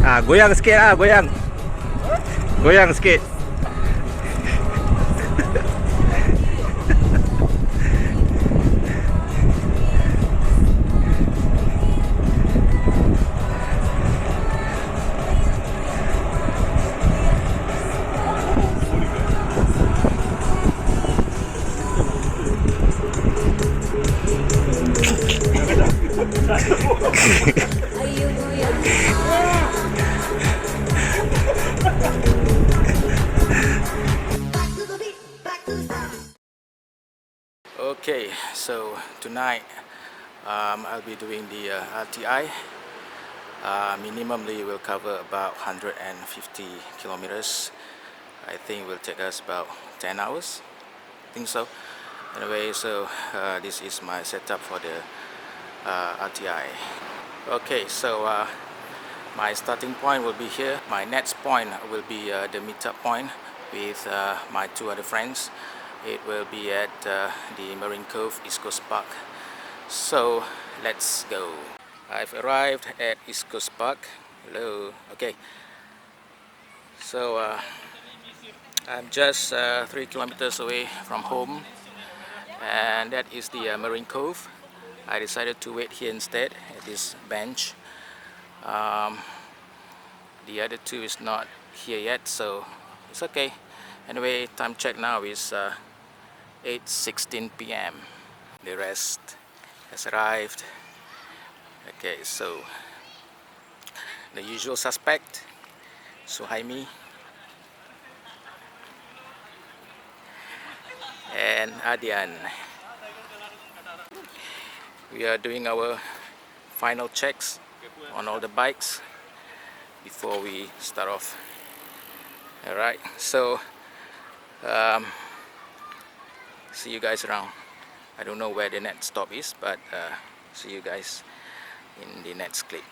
Goyang sikit goyang. Goyang sikit. Okay, so tonight I'll be doing the RTI. Minimally will cover about 150 kilometers. I think it will take us about 10 hours. I think so. Anyway, so this is my setup for the RTI. Okay, so my starting point will be here. My next point will be the meetup point with my two other friends. It will be at the Marine Cove, East Coast Park. So let's go. I've arrived at East Coast Park. Hello. Okay. So I'm just 3 kilometers away from home, and that is the Marine Cove. I decided to wait here instead at this bench. The other two is not here yet, so it's okay. Anyway, time check now is 8:16 p.m. The rest has arrived. Okay, so the usual suspect, Suhaimi and Adian. We are doing our final checks on all the bikes before we start off. Alright, so see you guys around. I don't know where the next stop is, but see you guys in the next clip.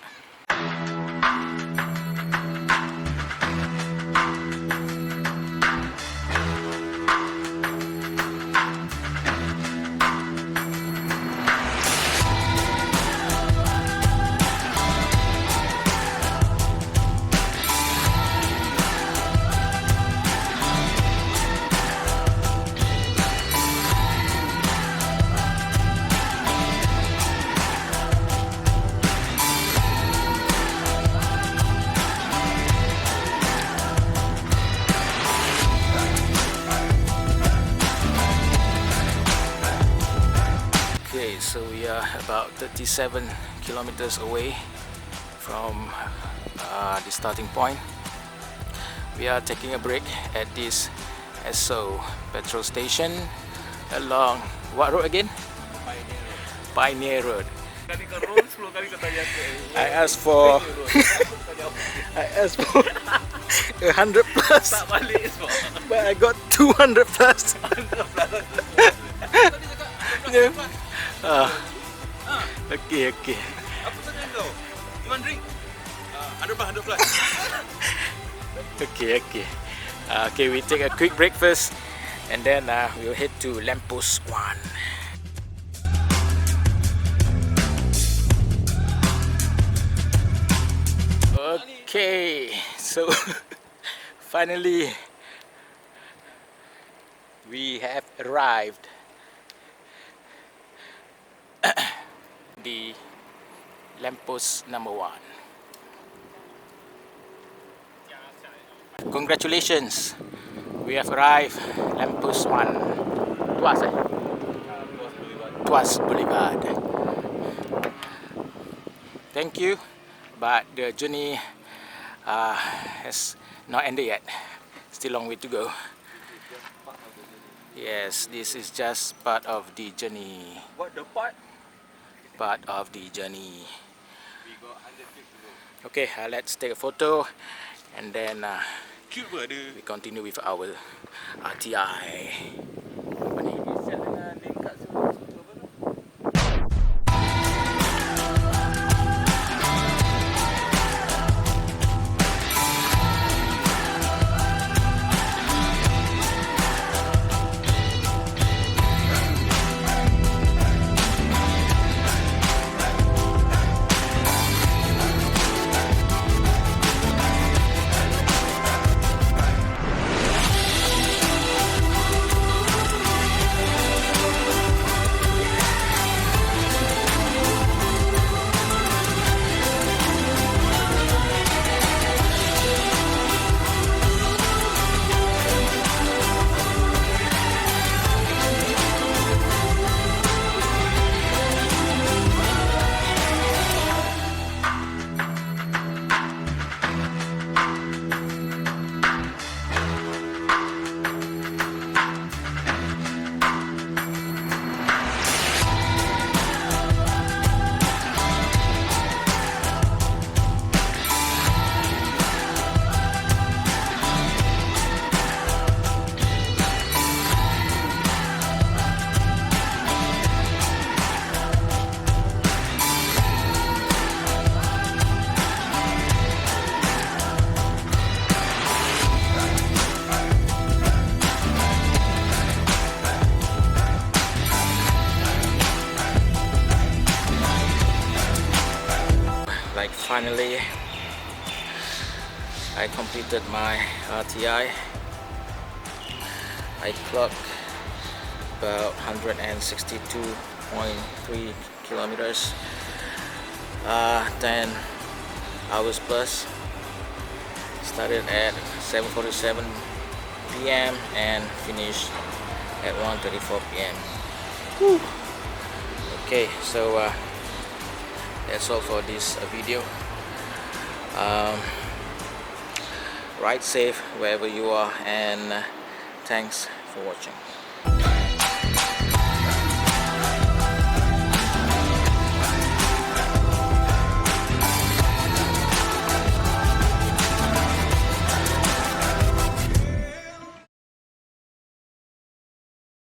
Okay, so we are about 37 kilometers away from the starting point. We are taking a break at this Esso petrol station along what road again? Pioneer Road. I asked for 100 plus, but I got 200 plus. Yeah. Okay. Apa tanya kau? You want drink? 100 plus. Okay. Okay, we take a quick breakfast and then we'll head to Lamppost 1. Okay, so finally we have arrived. The lamppost number 1. Congratulations, we have arrived lamppost 1. Tuas Boulevard. Thank you, but the journey has not ended yet. Still a long way to go. Yes, this is just part of the journey. What the part? Part of the journey. We got 100 feet to go. Okay, let's take a photo and then Cute pun ada. we continue with our RTI. Apa ni? Set dengan link kat situ apa tu? I completed my RTI. I clocked about 162.3 kilometers, 10 hours plus. Started at 7:47 p.m. and finished at 1:34 p.m. Whew. Okay, so that's all for this video. Ride safe wherever you are, and thanks for watching.